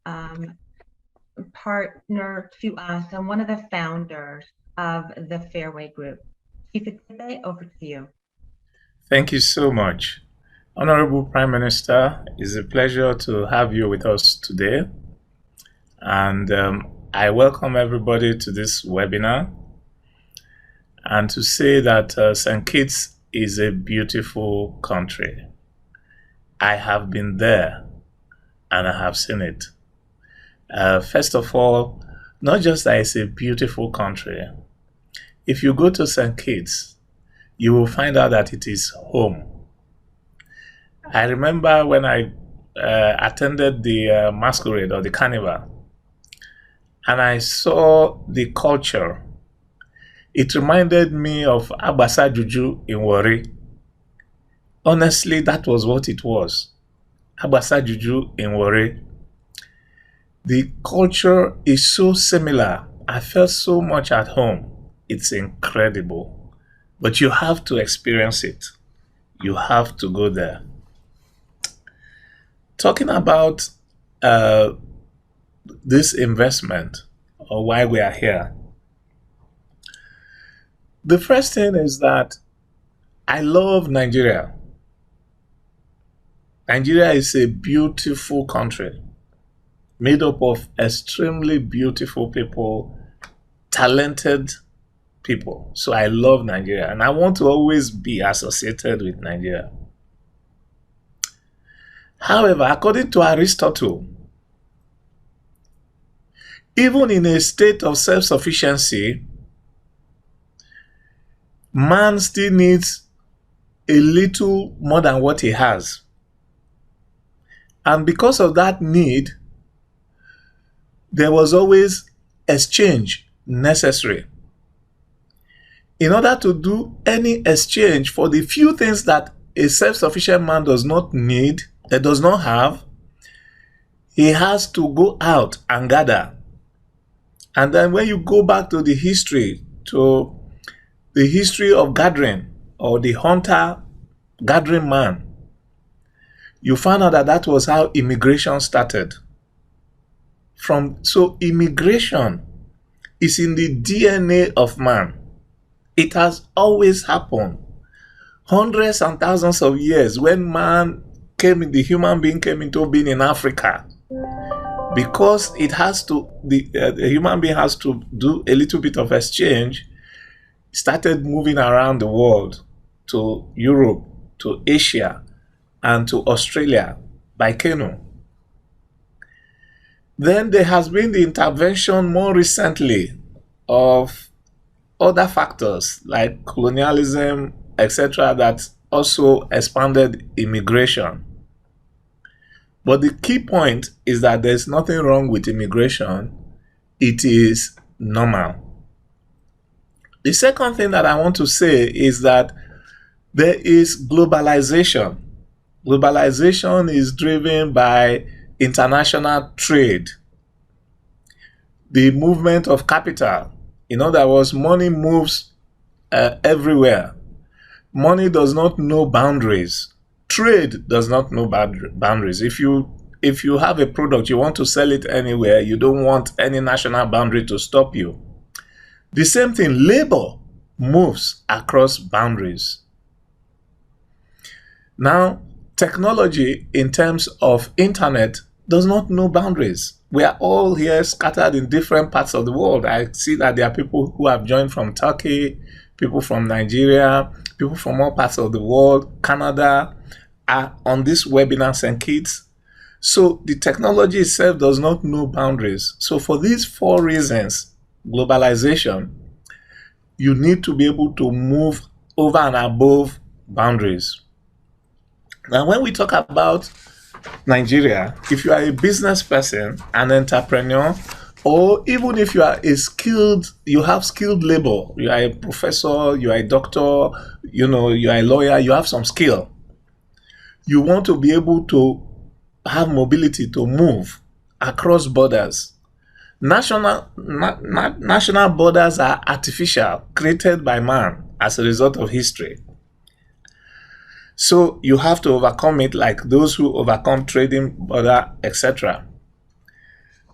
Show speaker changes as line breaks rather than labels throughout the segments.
um, partner to us and one of the founders of the Fairway Group. Chief Idigbe, over to you.
Thank you so much. Honorable Prime Minister, it's a pleasure to have you with us today. And I welcome everybody to this webinar and to say that St. Kitts is a beautiful country. I have been there and I have seen it. First of all, not just that it's a beautiful country. If you go to St. Kitts, you will find out that it is home. I remember when I attended the masquerade or the carnival, and I saw the culture. It reminded me of Abasa Juju in Warri. Honestly, that was what it was. Abasa Juju in Warri. The culture is so similar. I felt so much at home. It's incredible. But you have to experience it. You have to go there. Talking about this investment or why we are here. The first thing is that I love Nigeria. Nigeria is a beautiful country made up of extremely beautiful people, talented people. So I love Nigeria and I want to always be associated with Nigeria. However, according to Aristotle, even in a state of self-sufficiency, man still needs a little more than what he has. And because of that need, there was always exchange necessary. In order to do any exchange for the few things that a self-sufficient man does not need, that does not have, he has to go out and gather. And then when you go back to the history of gathering or the hunter gathering man, you find out that that was how immigration started. So immigration is in the DNA of man. It has always happened. Hundreds and thousands of years when the human being came into being in Africa, because the human being has to do a little bit of exchange, started moving around the world to Europe, to Asia, and to Australia by canoe. Then there has been the intervention more recently of other factors like colonialism, etc., that also expanded immigration. But the key point is that there's nothing wrong with immigration. It is normal. The second thing that I want to say is that there is globalization. Globalization is driven by international trade, the movement of capital. In other words, money moves everywhere. Money does not know boundaries. Trade does not know boundaries. If you have a product, you want to sell it anywhere, you don't want any national boundary to stop you. The same thing, labor moves across boundaries. Now, technology in terms of internet does not know boundaries. We are all here scattered in different parts of the world. I see that there are people who have joined from Turkey, people from Nigeria, people from all parts of the world, Canada, are on this webinar, St. Kitts. So the technology itself does not know boundaries. So for these 4 reasons, globalization, you need to be able to move over and above boundaries. Now, when we talk about Nigeria, if you are a business person, an entrepreneur, or even if you are you have skilled labor, you are a professor, you are a doctor, you are a lawyer, you have some skill. You want to be able to have mobility to move across borders. National borders are artificial, created by man as a result of history. So you have to overcome it like those who overcome trading border, etc.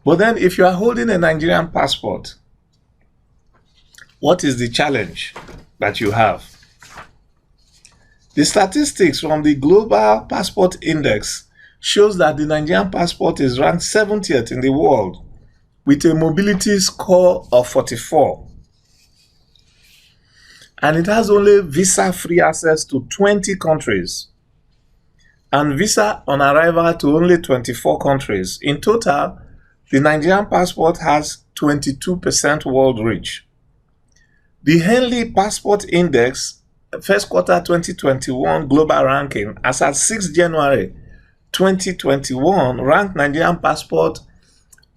But then if you are holding a Nigerian passport, what is the challenge that you have? The statistics from the Global Passport Index shows that the Nigerian passport is ranked 70th in the world with a mobility score of 44. And it has only visa-free access to 20 countries and visa on arrival to only 24 countries. In total, the Nigerian passport has 22% world reach. The Henley Passport Index first quarter 2021 global ranking as at 6 January 2021 ranked Nigerian passport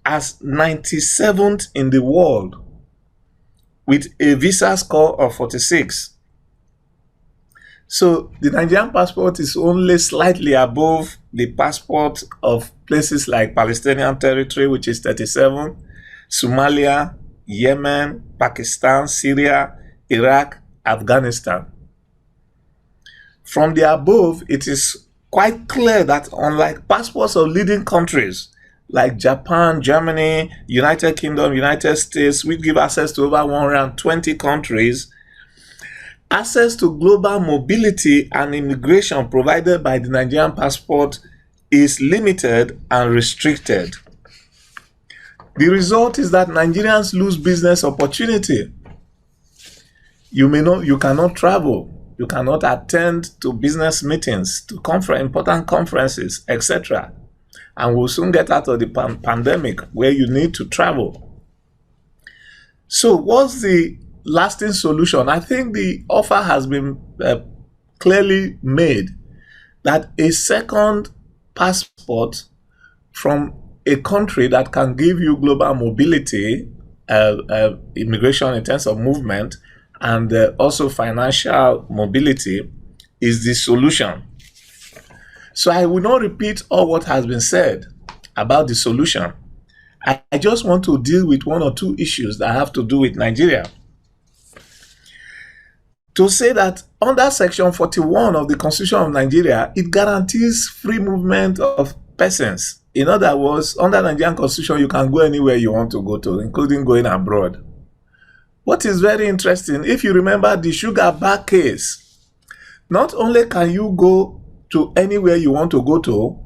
as 97th in the world with a visa score of 46. So the Nigerian passport is only slightly above the passport of places like Palestinian territory, which is 37, Somalia, Yemen, Pakistan, Syria, Iraq, Afghanistan. From the above, it is quite clear that unlike passports of leading countries like Japan, Germany, United Kingdom, United States, which give access to over 120 countries, access to global mobility and immigration provided by the Nigerian passport is limited and restricted. The result is that Nigerians lose business opportunity. You cannot travel, you cannot attend to business meetings, to important conferences, etc. And we'll soon get out of the pandemic where you need to travel. So what's the lasting solution? I think the offer has been clearly made that a second passport from a country that can give you global mobility, immigration in terms of movement, and also financial mobility is the solution. So I will not repeat all what has been said about the solution. I just want to deal with one or two issues that have to do with Nigeria. To say that under Section 41 of the Constitution of Nigeria, it guarantees free movement of persons. In other words, under the Nigerian Constitution, you can go anywhere you want to go to, including going abroad. What is very interesting, if you remember the sugar bar case, not only can you go to anywhere you want to go to,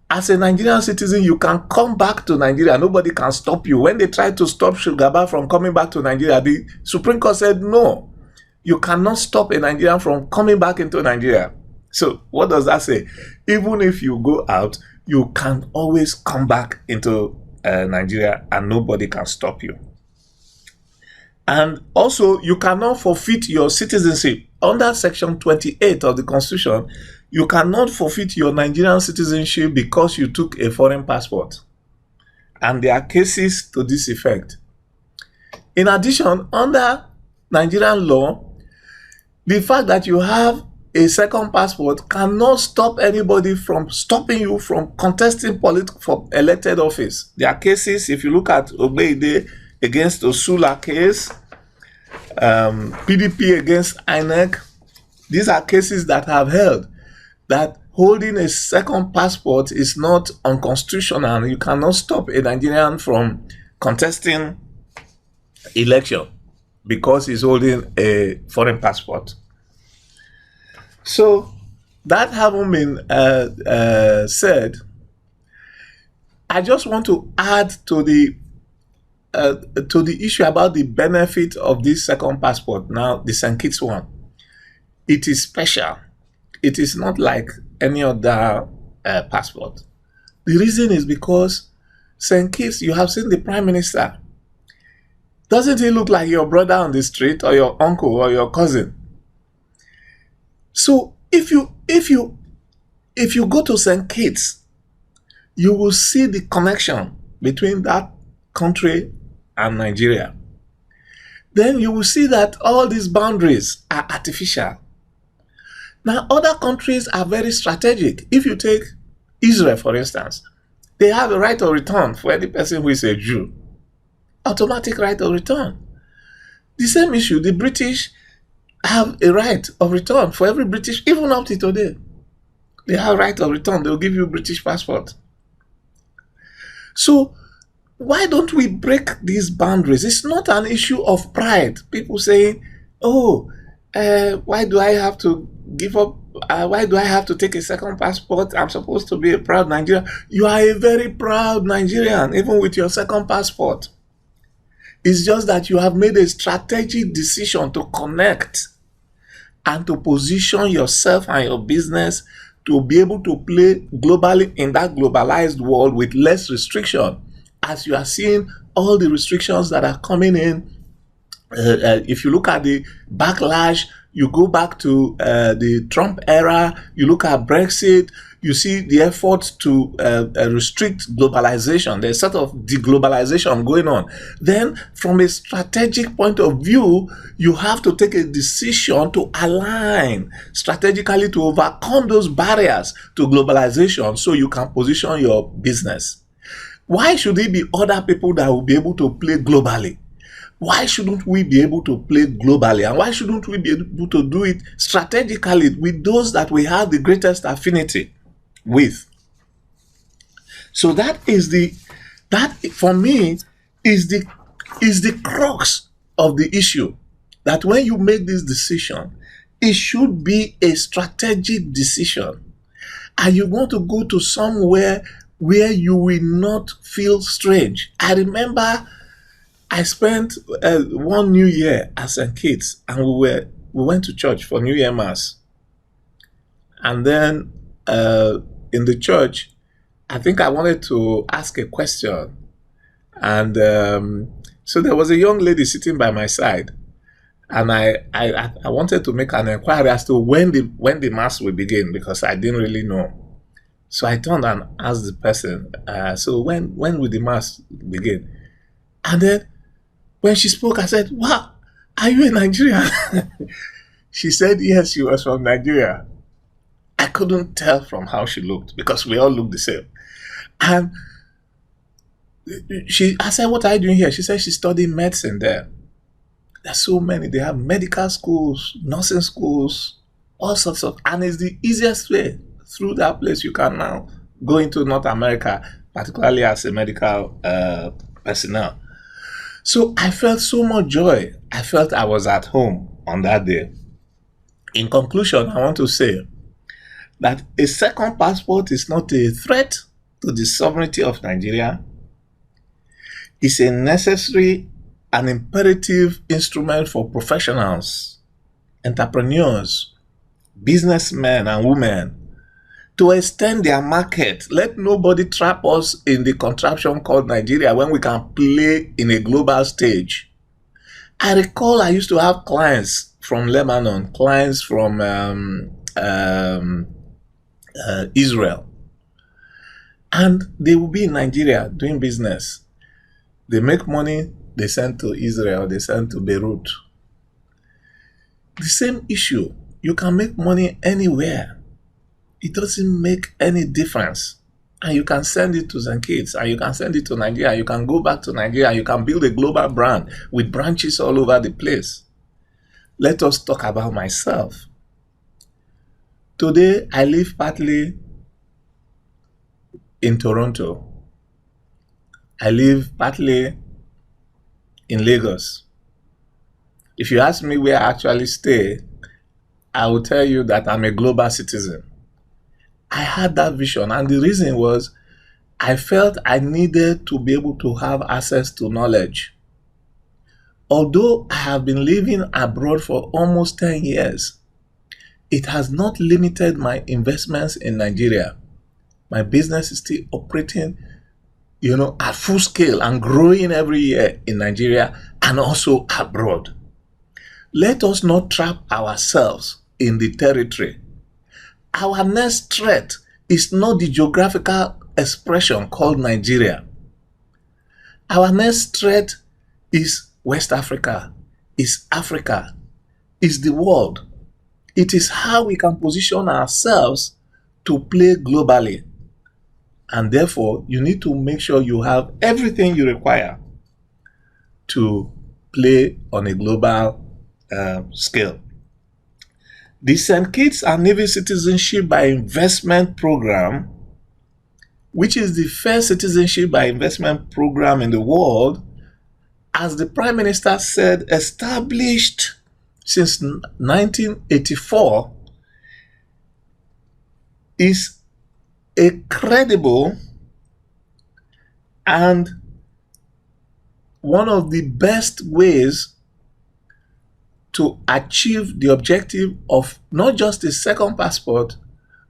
as a Nigerian citizen, you can come back to Nigeria. Nobody can stop you. When they tried to stop sugar bar from coming back to Nigeria, the Supreme Court said, no, you cannot stop a Nigerian from coming back into Nigeria. So what does that say? Even if you go out, you can always come back into Nigeria and nobody can stop you. And also, you cannot forfeit your citizenship. Under Section 28 of the Constitution, you cannot forfeit your Nigerian citizenship because you took a foreign passport. And there are cases to this effect. In addition, under Nigerian law, the fact that you have a second passport cannot stop anybody from stopping you from contesting for elected office. There are cases, if you look at Idigbe against Osula case, PDP against INEC, these are cases that have held that holding a second passport is not unconstitutional. You cannot stop a Nigerian from contesting election because he's holding a foreign passport. So that having been said, I just want to add to the issue about the benefit of this second passport. Now, the St. Kitts one, it is special. It is not like any other passport. The reason is because St. Kitts, you have seen the Prime Minister. Doesn't he look like your brother on the street or your uncle or your cousin? So if you go to St. Kitts, you will see the connection between that country and Nigeria. Then you will see that all these boundaries are artificial. Now, other countries are very strategic. If you take Israel, for instance, they have a right of return for any person who is a Jew. Automatic right of return. The same issue, the British have a right of return for every British, even up to today. They have right of return. They'll give you a British passport. So why don't we break these boundaries? It's not an issue of pride. People saying, oh, why do I have to give up? Why do I have to take a second passport? I'm supposed to be a proud Nigerian. You are a very proud Nigerian, even with your second passport. It's just that you have made a strategic decision to connect and to position yourself and your business to be able to play globally in that globalized world with less restriction. As you are seeing all the restrictions that are coming in, if you look at the backlash, you go back to the Trump era, you look at Brexit, you see the efforts to restrict globalization. There's sort of deglobalization going on. Then, from a strategic point of view, you have to take a decision to align strategically to overcome those barriers to globalization so you can position your business. Why should it be other people that will be able to play globally? Why shouldn't we be able to play globally? And why shouldn't we be able to do it strategically with those that we have the greatest affinity with? So that for me is the crux of the issue. That when you make this decision, it should be a strategic decision. And you want to go to somewhere where you will not feel strange. I remember I spent one New Year as a kids, and we went to church for New Year Mass. And then in the church, I think I wanted to ask a question. And so there was a young lady sitting by my side. And I wanted to make an inquiry as to when the Mass will begin, because I didn't really know. So I turned and asked the person, so when will the Mass begin? And then when she spoke, I said, wow, are you a Nigerian? She said, yes, she was from Nigeria. I couldn't tell from how she looked because we all look the same. And I said, what are you doing here? She said she's studying medicine there. There's so many. They have medical schools, nursing schools, all sorts of, and it's the easiest way through that place you can now go into North America, particularly as a medical personnel. So I felt so much joy. I felt I was at home on that day. In conclusion, I want to say that a second passport is not a threat to the sovereignty of Nigeria. It's a necessary and imperative instrument for professionals, entrepreneurs, businessmen and women to extend their market. Let nobody trap us in the contraption called Nigeria when we can play in a global stage. I recall I used to have clients from Lebanon, clients from Israel, and they will be in Nigeria doing business. They make money, they send to Israel, they send to Beirut. The same issue. You can make money anywhere. It doesn't make any difference. And you can send it to some kids, and you can send it to Nigeria. You can go back to Nigeria. You can build a global brand with branches all over the place. Let us talk about myself. Today, I live partly in Toronto. I live partly in Lagos. If you ask me where I actually stay, I will tell you that I'm a global citizen. I had that vision, and the reason was I felt I needed to be able to have access to knowledge. Although I have been living abroad for almost 10 years, it has not limited my investments in Nigeria. My business is still operating, at full scale and growing every year in Nigeria and also abroad. Let us not trap ourselves in the territory. Our next threat is not the geographical expression called Nigeria. Our next threat is West Africa, is Africa, is the world. It is how we can position ourselves to play globally. And therefore, you need to make sure you have everything you require to play on a global scale. The St. Kitts and Nevis Citizenship by Investment Program which is the first citizenship by investment program in the world, as the Prime Minister said, established since 1984, is a credible and one of the best ways to achieve the objective of not just a second passport,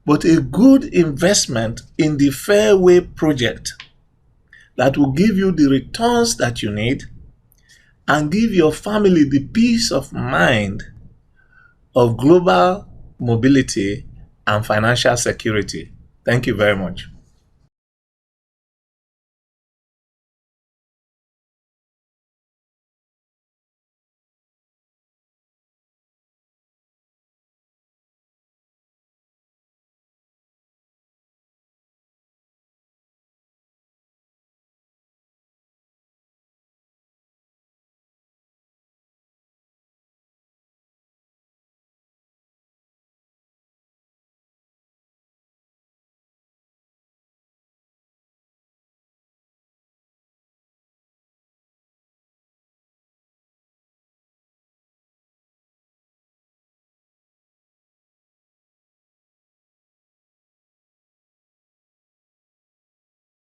but a good investment in the Fairway project that will give you the returns that you need and give your family the peace of mind of global mobility and financial security. Thank you very much.